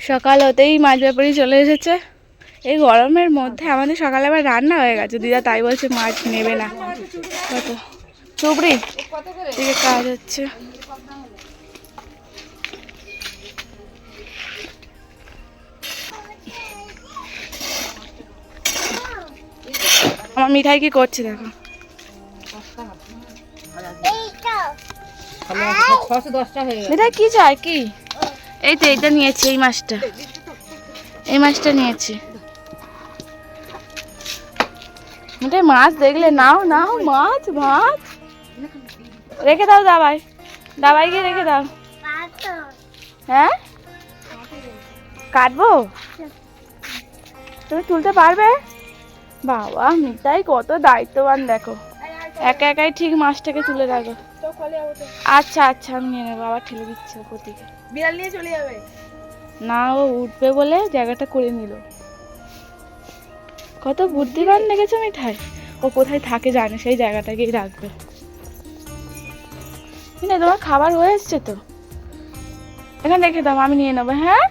সকাল হতেই মাছ ব্যাপারী চলে এসেছে। এই গরমের মধ্যে আমাদের সকালে আবার রান্না হয়ে গেছে। দিদা তাই বলছে মাছ নেবে না। কত চুবড়ি দিকে কাজ হচ্ছে। আমার মিঠাই কি করছে দেখো। মিঠাই কি চাই কি? এই তো এইটা নিয়েছি, এই মাছটা নিয়েছি। মিঠাই মাছ দেখলে নাও নাও, মাছ মাছ রেখে দাও, দাবাই গিয়ে রেখে দাও। হ্যাঁ কাটবো, তুমি তুলতে পারবে? বাবা মিঠাই কত দায়িত্ববান দেখো, একা একাই ঠিক মাছটাকে তুলে রাখো। আচ্ছা আচ্ছা আমি নিয়ে নেবো। আবার ঠেলে দিচ্ছে ওপর দিকে। বিড়াল নিয়ে চলে যাবে না, ও উঠবে বলে জায়গাটা করে নিল। কত বুদ্ধিমান দেখেছো মিঠাই, ও কোথায় থাকে জানে, সেই জায়গাটাকেই রাখবে। মিঠাই তোমার খাবার হয়ে এসছে তো, এখানে রেখে দাও, আমি নিয়ে নেবো। হ্যাঁ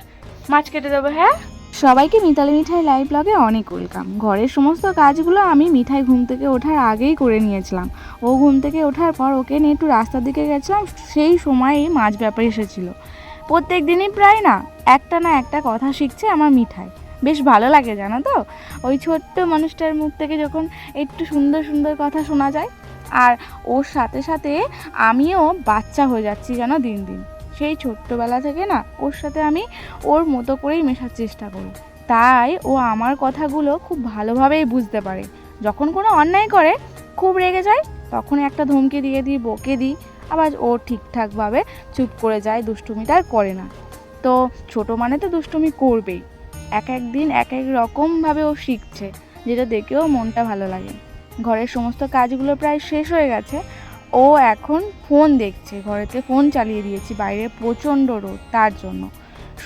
মাছ কেটে দেবো। হ্যাঁ সবাইকে মিতালি মিঠাই লাইভ ব্লগে অনেক ওয়েলকাম। ঘরের সমস্ত কাজগুলো আমি মিঠাই ঘুম থেকে ওঠার আগেই করে নিয়েছিলাম। ও ঘুম থেকে ওঠার পর ওকে নিয়ে একটু রাস্তার দিকে গেছিলাম, সেই সময়ই মাছ ব্যাপারী এসেছিলো। প্রত্যেক দিনই প্রায় না একটা কথা শিখছে আমার মিঠাই, বেশ ভালো লাগে জানো তো। ওই ছোট্ট মানুষটার মুখ থেকে যখন একটু সুন্দর সুন্দর কথা শোনা যায়, আর ওর সাথে সাথে আমিও বাচ্চা হয়ে যাচ্ছি জানো দিন দিন। সেই ছোট্টবেলা থেকে না ওর সাথে আমি ওর মতো করেই মেশার চেষ্টা করি, তাই ও আমার কথাগুলো খুব ভালোভাবেই বুঝতে পারে। যখন কোনো অন্যায় করে খুব রেগে যায়, তখন একটা ধমকি দিয়ে দিই, বকে দিই, আবার ও ঠিকঠাকভাবে চুপ করে যায়, দুষ্টুমিটা আর করে না। তো ছোটো মানে তো দুষ্টুমি করবেই, এক এক দিন এক এক রকমভাবে ও শিখছে, যেটা দেখেও মনটা ভালো লাগে। ঘরের সমস্ত কাজগুলো প্রায় শেষ হয়ে গেছে, ও এখন ফোন দেখছে। ঘরেতে ফোন চালিয়ে দিয়েছি, বাইরে প্রচণ্ড রোদ, তার জন্য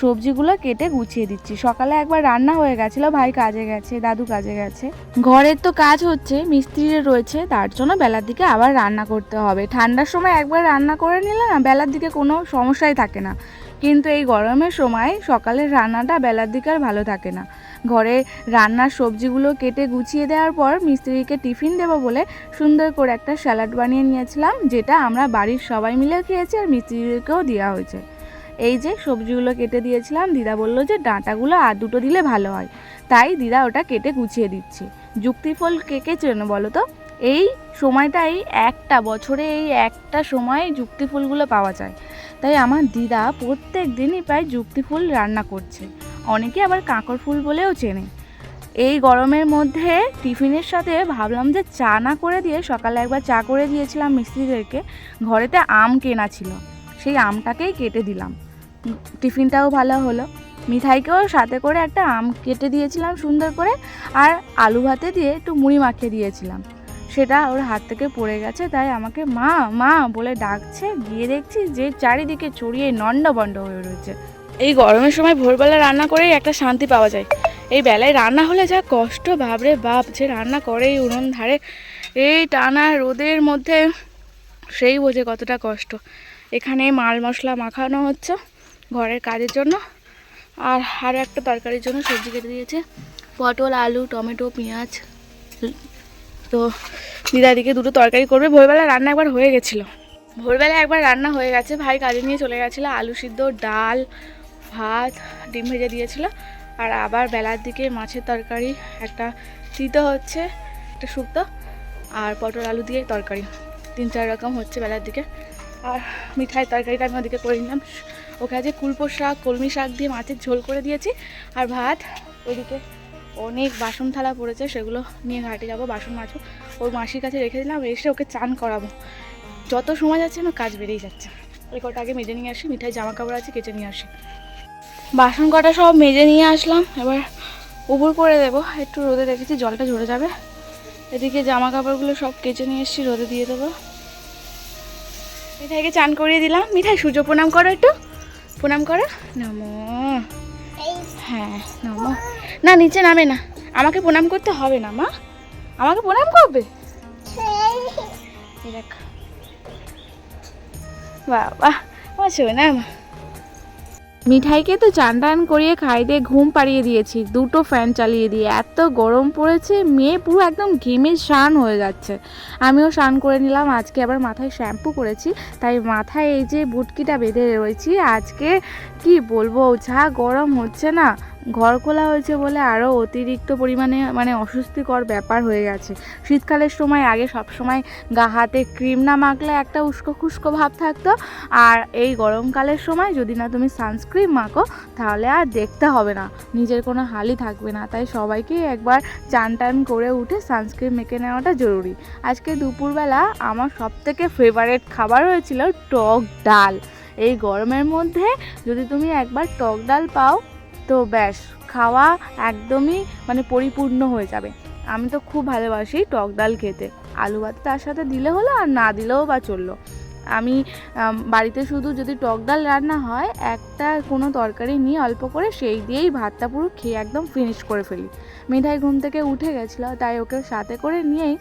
সবজিগুলো কেটে গুছিয়ে দিচ্ছি। সকালে একবার রান্না হয়ে গেছিলো, ভাই কাজে গেছে, দাদু কাজে গেছে, ঘরের তো কাজ হচ্ছে, মিস্ত্রির রয়েছে, তার জন্য বেলার দিকে আবার রান্না করতে হবে। ঠান্ডার সময় একবার রান্না করে নিলে না বেলার দিকে কোনো সমস্যাই থাকে না, কিন্তু এই গরমের সময় সকালের রান্নাটা বেলার দিকে আর ভালো থাকে না। ঘরে রান্নার সবজিগুলো কেটে গুছিয়ে দেওয়ার পর মিস্ত্রিকে টিফিন দেবো বলে সুন্দর করে একটা স্যালাড বানিয়ে নিয়েছিলাম, যেটা আমরা বাড়ির সবাই মিলে খেয়েছি আর মিস্ত্রিকেও দেওয়া হয়েছে। এই যে সবজিগুলো কেটে দিয়েছিলাম, দিদা বললো যে ডাঁটাগুলো আর দুটো দিলে ভালো হয়, তাই দিদা ওটা কেটে গুছিয়ে দিচ্ছে। যুক্তিফল কে চেনো বলো তো? এই সময়টাই একটা বছরে এই একটা সময় যুক্তি ফুলগুলো পাওয়া যায়, তাই আমার দিদা প্রত্যেক দিনই প্রায় যুক্তি ফুল রান্না করছে। অনেকে আবার কাঁকড় ফুল বলেও চেনে। এই গরমের মধ্যে টিফিনের সাথে ভাবলাম যে চা না করে দিয়ে, সকালে একবার চা করে দিয়েছিলাম মিস্ত্রিদেরকে, ঘরেতে আম কেনা ছিল, সেই আমটাকেই কেটে দিলাম, টিফিনটাও ভালো হলো। মিঠাইকেও সাথে করে একটা আম কেটে দিয়েছিলাম সুন্দর করে, আর আলু ভাতে দিয়ে একটু মুড়ি মাখিয়ে দিয়েছিলাম, সেটা ওর হাত থেকে পড়ে গেছে, তাই আমাকে মা মা বলে ডাকছে। গিয়ে দেখছি যে চারিদিকে ছড়িয়ে নন্ডবন্ড হয়ে রয়েছে। এই গরমের সময় ভোরবেলা রান্না করেই একটা শান্তি পাওয়া যায়। এই বেলায় রান্না হলে যা কষ্ট, বাপরে বাপ, যে রান্না করে এই উনুন ধারে এই টানা রোদের মধ্যে, সেই বোঝে কতটা কষ্ট। এখানে মাল মশলা মাখানো হচ্ছে ঘরের কাজের জন্য, আর আরও একটা তরকারির জন্য সবজি কেটে দিয়েছে, পটল, আলু, টমেটো, পেঁয়াজ। তো দিদা দিকে দুটো তরকারি করবে। ভোরবেলা রান্না একবার হয়ে গেছিলো, রান্না হয়ে গেছে, ভাই কাজে নিয়ে চলে গেছিলো। আলু সিদ্ধ, ডাল, ভাত, ডিম ভেজে দিয়েছিলো, আর আবার বেলার দিকে মাছের তরকারি একটা তিতো হচ্ছে, একটা শুক্তো, আর পটল আলু দিয়ে তরকারি, 3-4 রকম হচ্ছে বেলার দিকে। আর মিঠাইয়ের তরকারিটা আমি ওদিকে করে নিলাম। ওকে আজকে কুলপো শাক, কলমি শাক দিয়ে মাছের ঝোল করে দিয়েছি, আর ভাত। ওদিকে অনেক বাসন থালা পড়েছে, সেগুলো নিয়ে ঘাটে যাবো, বাসন মাজবো, ওর মাসির কাছে রেখে দিলাম, এসে ওকে চান করাবো। যত সময় যাচ্ছে আমার কাজ বেড়েই যাচ্ছে। ওই কটা আগে মেজে নিয়ে আসি, মিঠাই জামা কাপড় আছে কেচে নিয়ে আসি। বাসন কটা সব মেজে নিয়ে আসলাম, এবার উবুর করে দেবো, একটু রোদে রেখেছি, জলটা ঝরে যাবে। এদিকে জামা কাপড়গুলো সব কেচে নিয়ে এসেছি, রোদে দিয়ে দেবো। মিঠাইকে চান করিয়ে দিলাম। মিঠাই সূর্য প্রণাম করো, একটু প্রণাম করো। নমো, হ্যাঁ নমো। না নিচে নামে না, আমাকে প্রণাম করতে হবে না মা, আমাকে প্রণাম করবে। দেখ বাবা, আমার শোনা মা, মিঠাইকে তো চান টান করিয়ে খাই দিয়ে ঘুম পাড়িয়ে দিয়েছি, দুটো ফ্যান চালিয়ে দিয়ে। এত গরম পড়েছে, মেয়ে পুরো একদম ঘেমে স্নান হয়ে যাচ্ছে। আমিও স্নান করে নিলাম, আজকে আবার মাথায় শ্যাম্পু করেছি, তাই মাথায় এই যে বুটকিটা বেঁধে রয়েছি। আজকে কি বলবো, যা গরম হচ্ছে না, ঘর খোলা হয়েছে বলে আরও অতিরিক্ত পরিমাণে মানে অস্বস্তিকর ব্যাপার হয়ে গেছে। শীতকালের সময় আগে সব সময় গা হাতে ক্রিম না মাখলে একটা উস্কো খুস্কো ভাব থাকতো, আর এই গরমকালের সময় যদি না তুমি সানস্ক্রিন মাখো তাহলে আর দেখতে হবে না, নিজের কোনো হালই থাকবে না। তাই সবাইকে একবার চান টান করে উঠে সানস্ক্রিন মেখে নেওয়াটা জরুরি। আজকে দুপুরবেলা আমার সবথেকে ফেভারিট খাবার হয়েছিল টক ডাল। এই গরমের মধ্যে যদি তুমি একবার টক ডাল পাও তো ব্যাস, খাওয়া একদমই মানে পরিপূর্ণ হয়ে যাবে। আমি তো খুব ভালোবাসি টক ডাল খেতে, আলু ভাত তার সাথে দিলে হলো, আর না দিলেও বা চললো। আমি বাড়িতে শুধু যদি টক ডাল রান্না হয়, একটা কোনো তরকারি নিয়ে অল্প করে সেই দিয়েই ভাতটা পুরো খেয়ে একদম ফিনিশ করে ফেলি। মিঠাই ঘুম থেকে উঠে গেছিলো, তাই ওকে সাথে করে নিয়েই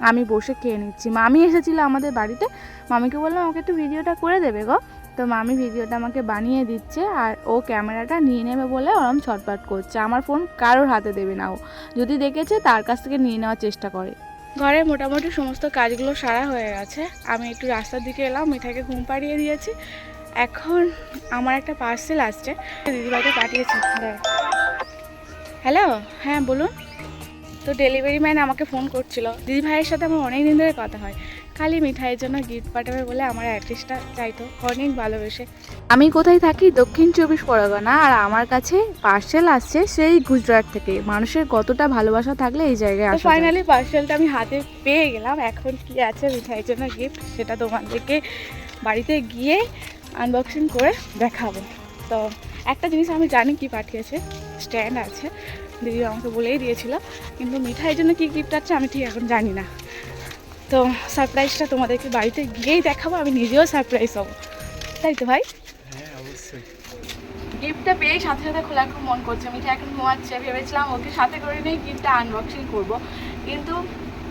আমি বসে খেয়ে নিচ্ছি। মামি এসেছিলো আমাদের বাড়িতে, মামিকে বললাম ওকে একটু ভিডিওটা করে দেবে গো, তো মামি ভিডিওটা আমাকে বানিয়ে দিচ্ছে, আর ও ক্যামেরাটা নিয়ে নেবে বলে ওরম ছটপট করছে। আমার ফোন কারোর হাতে দেবে না, ও যদি দেখেছে তার কাছ থেকে নিয়ে নেওয়ার চেষ্টা করে। ঘরে মোটামুটি সমস্ত কাজগুলো সারা হয়ে গেছে, আমি একটু রাস্তার দিকে এলাম, মিঠাইকে ঘুম পাড়িয়ে দিয়েছি। এখন আমার একটা পার্সেল আসছে, দিদিভাইকে পাঠিয়েছি। হ্যালো, হ্যাঁ বলুন। তো ডেলিভারি ম্যান আমাকে ফোন করছিল, দিদিভাইয়ের সাথে আমার অনেক দিন ধরে কথা হয়, খালি মিঠাইয়ের জন্য গিফট পাঠাবে বলে আমার অ্যাড্রেসটা চাইতো, অনেক ভালোবেসে। আমি কোথায় থাকি? দক্ষিণ 24 পরগনা, আর আমার কাছে পার্সেল আসছে সেই গুজরাট থেকে। মানুষের কতটা ভালোবাসা থাকলে এই জায়গায় আসে। ফাইনালি পার্সেলটা আমি হাতে পেয়ে গেলাম। এখন কি আছে মিঠাইয়ের জন্য গিফট সেটা তোমাদেরকে বাড়িতে গিয়ে আনবক্সিং করে দেখাবো। তো একটা জিনিস আমি জানি কি পাঠিয়েছে, স্ট্যান্ড আছে, দিদি আমাকে বলেই দিয়েছিল, কিন্তু মিঠাইয়ের জন্য কী গিফট আছে আমি ঠিক এখন জানি না। তো সারপ্রাইজটা তোমাদেরকে বাড়িতে গিয়েই দেখাবো, আমি নিজেও সারপ্রাইজ হবো, তাই তো ভাই? হ্যাঁ অবশ্যই। গিফটটা পেয়েই সাথে সাথে খোলার খুব মন করছে। মিঠাই এখন ঘুমাচ্ছে, ভেবেছিলাম ওকে সাথে করে নিয়ে গিফটটা আনবক্সিং করব, কিন্তু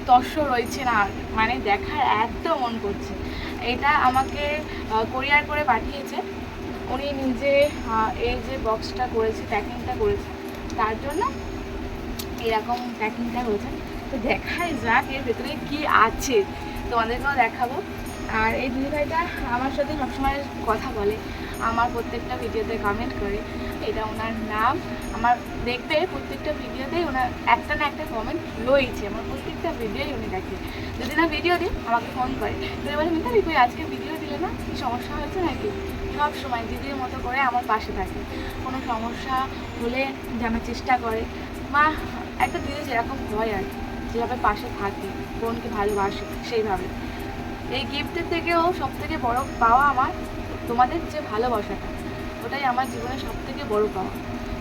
তস্য রয়েছে না, মানে দেখার এত মন করছে। এটা আমাকে কোরিয়ার করে পাঠিয়েছে উনি নিজে, এই যে বক্সটা করেছে, প্যাকিংটা করেছে, তার জন্য এরকম প্যাকিংটা হয়েছে। তো দেখাই যাক এর ভেতরে কি আছে, তোমাদেরকেও দেখাবো। আর এই দিদিভাইটা আমার সাথে সবসময় কথা বলে, আমার প্রত্যেকটা ভিডিওতে কমেন্ট করে, এটা ওনার নাম। আমার দেখবে প্রত্যেকটা ভিডিওতেই ওনার একটা না একটা কমেন্ট রয়েছে, আমার প্রত্যেকটা ভিডিওই উনি দেখে। যদি না ভিডিও দিই আমাকে ফোন করে, তো বলে মিতালি কই আজকে ভিডিও দিলে না, কি সমস্যা হয়েছে নাকি? সব সময় দিদির মতো করে আমার পাশে থাকে, কোনো সমস্যা হলে জানার চেষ্টা করে। মা একটা দিদি যেরকম হয় আর কি, যেভাবে পাশে থাকে, বোনকে ভালোবাসে সেইভাবে। এই গিফটের থেকেও সব থেকে বড় পাওয়া আমার তোমাদের যে ভালোবাসাটা, ওটাই আমার জীবনের সব থেকে বড় পাওয়া।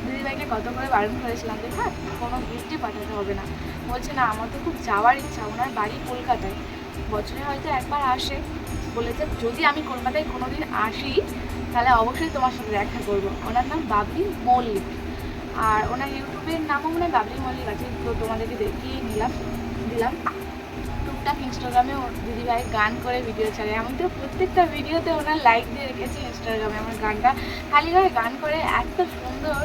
দিদিভাইকে কত করে বারণ করেছিলাম যে থাক কোনো গিফটই পাঠাতে হবে না, বলছে না আমার তো খুব যাওয়ার ইচ্ছা। ওনার বাড়ি কলকাতায়, বছরে হয়তো একবার আসে, বলেছে যদি আমি কলকাতায় কোনো দিন আসি তাহলে অবশ্যই তোমার সাথে দেখা করবো। ওনার নাম বাবলি মল্লিক, আর ওনার ইউটিউবের নামও মনে হয় বাবলি মল্লিক আছে। তো তোমাদেরকে দেখিয়ে দিলাম। টুকটাক ইনস্টাগ্রামেও দিদিভাই গান করে ভিডিও ছাড়ে, আমি তো প্রত্যেকটা ভিডিওতে ওনার লাইক দিয়ে রেখেছি ইনস্টাগ্রামে। আমার গানটা খালি গায়ে গান করে এত সুন্দর,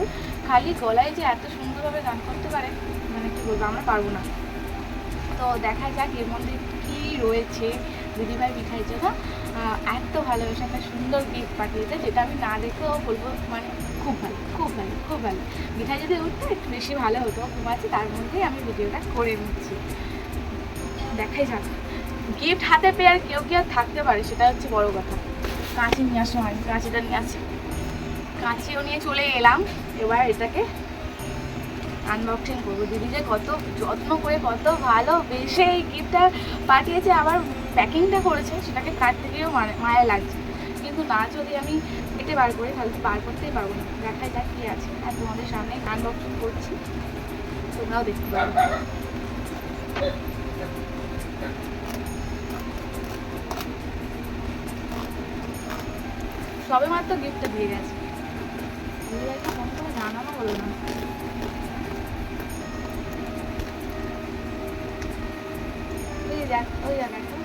খালি গলায় যে এত সুন্দরভাবে গান করতে পারে, মানে কী বলবো, আমরা পারবো না। তো দেখা যাক এর মধ্যে কী রয়েছে। দিদিভাই মিঠাইয়ের জন্য এত ভালোবাসা, একটা সুন্দর গিফট পাঠিয়েছে, যেটা আমি না দেখেও বলবো মানে খুব ভালো, খুব ভালো, খুব ভালো। মিঠাই যদি উঠতো একটু বেশি ভালো হতো, ঘুমাচ্ছে, তার মধ্যেই আমি ভিডিওটা করে নিচ্ছি। দেখাই যাক, গিফট হাতে পেয়ে আর কেউ কি আর থাকতে পারে, সেটা হচ্ছে বড় কথা। কাঁচি নিয়ে আসো, আমি কাঁচিটা নিয়ে আসি, কাঁচিও নিয়ে চলে এলাম। এবার এটাকে আনবক্সিং করবো। দিদি যে কত যত্ন করে, কত ভালোবেসে এই গিফটটা পাঠিয়েছে, আবার প্যাকিংটা করেছে, সেটাকে কাটতে গিয়েও মায়া লাগছে, কিন্তু না যদি আমি কেটে বার করি তাহলে বার করতেই পারবো না। দেখাই যাক কী আছে, আর তোমাদের সামনে আনবক্সিং করছি, তোমরাও দেখতে পারবে। সবে মাত্র গিফটটা দিয়ে গেছে, দিদিভাইকে ফোন করে জানানো হলো না। ওই দেখ একটা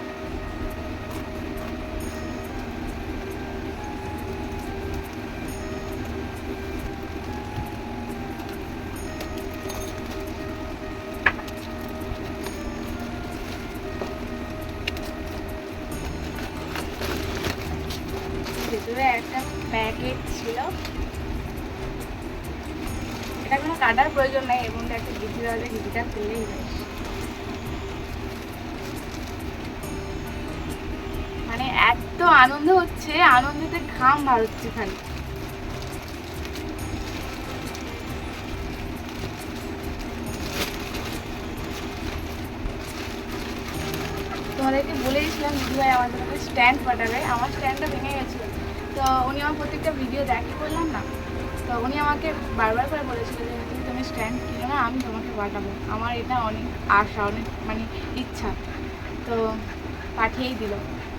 এটা কোনো কাটার প্রয়োজন নেই, এবং একটা ঘিটি দেওয়া যায়, ঘিটিটা ফেললেই হয়। মানে এত আনন্দ হচ্ছে, আনন্দতে ঘাম বার হচ্ছে খালি। তোমাদেরকে বলে দিয়েছিলাম দিদিভাই আমার জন্য স্ট্যান্ড পাঠাবে, আমার স্ট্যান্ডটা ভেঙে গেছিলো। তো উনি আমার প্রত্যেকটা ভিডিও দেখে বললাম না, তো উনি আমাকে বারবার করে বলেছিল যে তুমি স্ট্যান্ড কিনো না, আমি তোমাকে পাঠাবো। আমার এটা অনেক আশা, অনেক মানে ইচ্ছা, তো পাঠিয়েই দিল।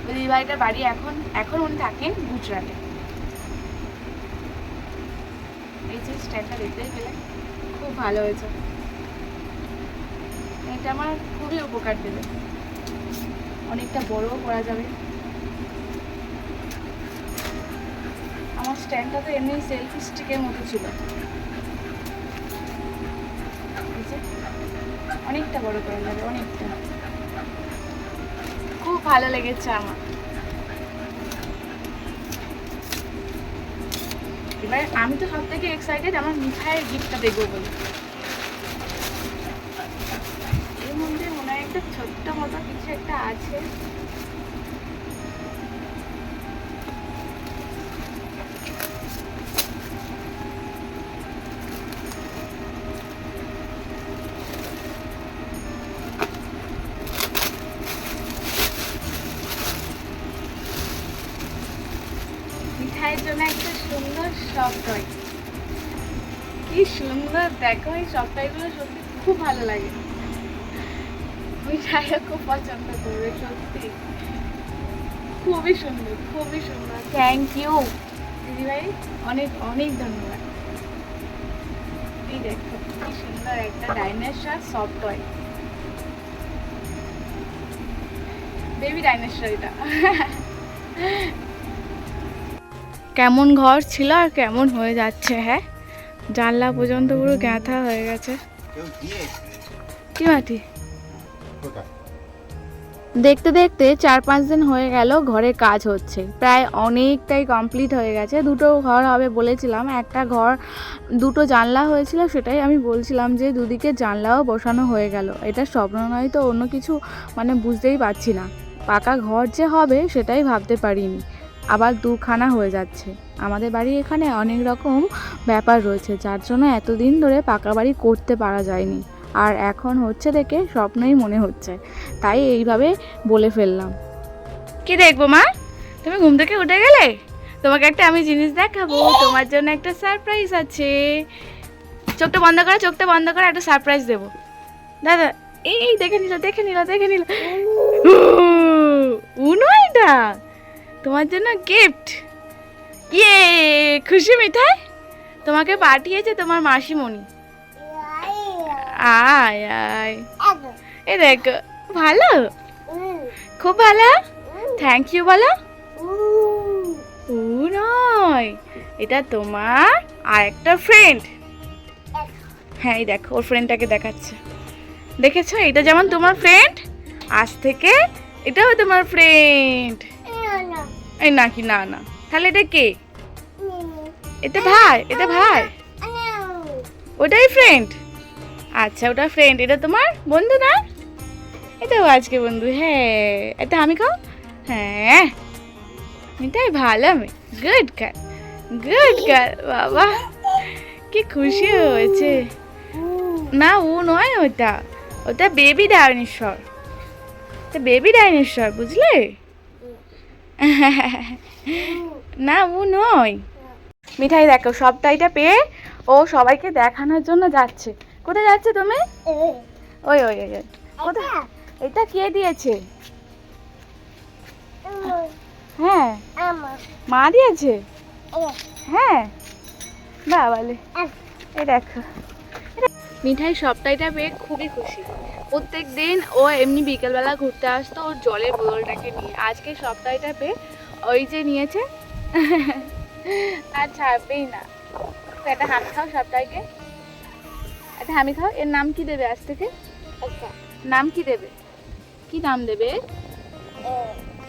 তো দিদিভাইটার বাড়ি এখন উনি থাকেন গুজরাটে। এই যে স্ট্যান্ডটা দেখতেই পেলে, খুব ভালো হয়েছে। এটা আমার খুবই উপকার দেবে, অনেকটা বড়ও করা যাবে। আমার স্ট্যান্ডটা তো এমনি সেলফি স্টিকের মতো ছিল, অনেকটা বড় করা যাবে, অনেকটা। খুব ভালো লেগেছে আমার। এবার আমি তো সব থেকে এক্সাইটেড আমার মিঠাইয়ের গিফটটা দেখবো বলে। এর মধ্যে মনে হয় একটা ছোট্ট মতো কিছু একটা আছে। মিঠাইয়ের জন্য একটা সুন্দর সফট টয়। কি সুন্দর দেখো, এই সফট টয়গুলো সত্যি খুব ভালো লাগে। মিঠাইও খুব পছন্দ করবে, সত্যি খুবই সুন্দর, খুবই সুন্দর। থ্যাংক ইউ দিদিভাই, অনেক অনেক ধন্যবাদ। এই দেখো কি সুন্দর একটা dinosaur soft toy, baby dinosaur এটা। কেমন ঘর ছিল আর কেমন হয়ে যাচ্ছে। হ্যাঁ, জানলা পর্যন্ত পুরো গাঁথা হয়ে গেছে। কি মাটি? দেখতে দেখতে 4-5 দিন হয়ে গেল ঘরে কাজ হচ্ছে, প্রায় অনেকটাই কমপ্লিট হয়ে গেছে। দুটো ঘর হবে বলেছিলাম, একটা ঘর দুটো জানলা হয়েছিল, সেটাই আমি বলছিলাম যে দুদিকে জানলাও বসানো হয়ে গেল। এটা স্বপ্ন নয় তো অন্য কিছু, মানে বুঝতেই পারছি না। পাকা ঘর যে হবে সেটাই ভাবতে পারিনি, আবার দুখানা হয়ে যাচ্ছে। আমাদের বাড়ি এখানে অনেক রকম ব্যাপার রয়েছে, যার জন্য এতদিন ধরে পাকা বাড়ি করতে পারা যায়নি। আর এখন হচ্ছে দেখে স্বপ্নই মনে হচ্ছে, তাই এইভাবে বলে ফেললাম। কি দেখবো মা, তুমি ঘুম থেকে উঠে গেলে? তোমাকে একটা আমি জিনিস দেখাবো, তোমার জন্য একটা সারপ্রাইজ আছে। চোখটা বন্ধ করো, চোখটা বন্ধ করে একটা সারপ্রাইজ দেবো। দাদা এই দেখে নিল, দেখে নিল, দেখে নিল। উনো, এটা তোমার জন্য গিফট। ইয়ে, খুশি মিঠাই? তোমাকে পাঠিয়েছে তোমার মাসিমণি। আয় আয়, এ দেখো, ভালো, খুব ভালো। থ্যাংক ইউ বলো। ও নয়, এটা তোমার আর একটা ফ্রেন্ড। হ্যাঁ, এই দেখো ওর ফ্রেন্ডটাকে দেখাচ্ছে, দেখেছো? এটা যেমন তোমার ফ্রেন্ড, আজ থেকে এটাও তোমার ফ্রেন্ড। এই নাকি? না না, তাহলে এটা কে? এটা ভাই, এটা ভাই, ওটাই ফ্রেন্ড। আচ্ছা, ওটা ফ্রেন্ড, এটা তোমার বন্ধু না? এটাও আজকে বন্ধু। হ্যাঁ, এটা আমি খাও। হ্যাঁ, এটাই ভালো মেয়ে, গুড গার্ল, গুড গার্ল। বাবা কি খুশি হয়েছে। না, ও নয়, ওটা ওটা বেবি ডাইনোসর, এটা বেবি ডাইনোসর, বুঝলে? না, ও নয়। মিঠাই দেখো, সবটাইটা পেয়ে ও সবাইকে দেখানোর জন্য যাচ্ছে। কোথায় যাচ্ছে তুমি? ওই ওই ওই, কোথায়? এটা কে দিয়েছে? হ্যাঁ, মা দিয়েছে। হ্যাঁ, বাবালে, এই দেখো। মিঠাই সবটাইটা পেয়ে খুবই খুশি। প্রত্যেক দিন ও এমনি বিকেলবেলা ঘুরতে আসতো ওর জলের বোতলটাকে নিয়ে, আজকে সবটাইটা পেয়ে ওই যে নিয়েছে, আর ছাড়বেই না। একটা হাত খাও সবটাইকে, একটা হামি খাও। এর নাম কি দেবে আজ থেকে? নাম কি দেবে? কি নাম দেবে?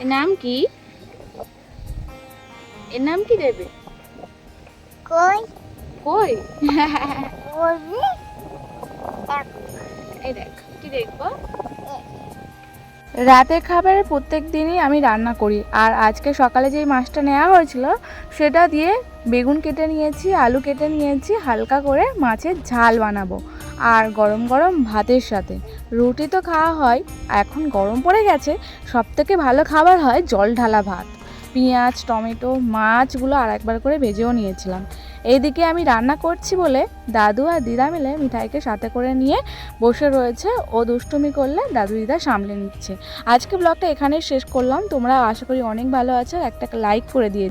এর নাম কি? এর নাম কি দেবে? কই কই? এই দেখ কি দেখবো। রাতের খাবারে প্রত্যেক দিনই আমি রান্না করি, আর আজকে সকালে যেই মাছটা নেওয়া হয়েছিল সেটা দিয়ে বেগুন কেটে নিয়েছি, আলু কেটে নিয়েছি, হালকা করে মাছের ঝাল বানাবো। আর গরম গরম ভাতের সাথে রুটি তো খাওয়া হয়, এখন গরম পড়ে গেছে, সবথেকে ভালো খাবার হয় জল ঢালা ভাত। পেঁয়াজ, টমেটো, মাছগুলো আর একবার করে ভেজেও নিয়েছিলাম। এইদিকে আমি রান্না করছি বলে দাদু আর দিদা মিলে মিঠাইকে সাথে করে নিয়ে বসে রয়েছে। ও দুষ্টুমি করলে দাদু দিদা সামলে নিচ্ছে। আজকে ব্লগটা এখানেই শেষ করলাম। তোমরা আশা করি অনেক ভালো আছো, একটা লাইক করে দিয়ে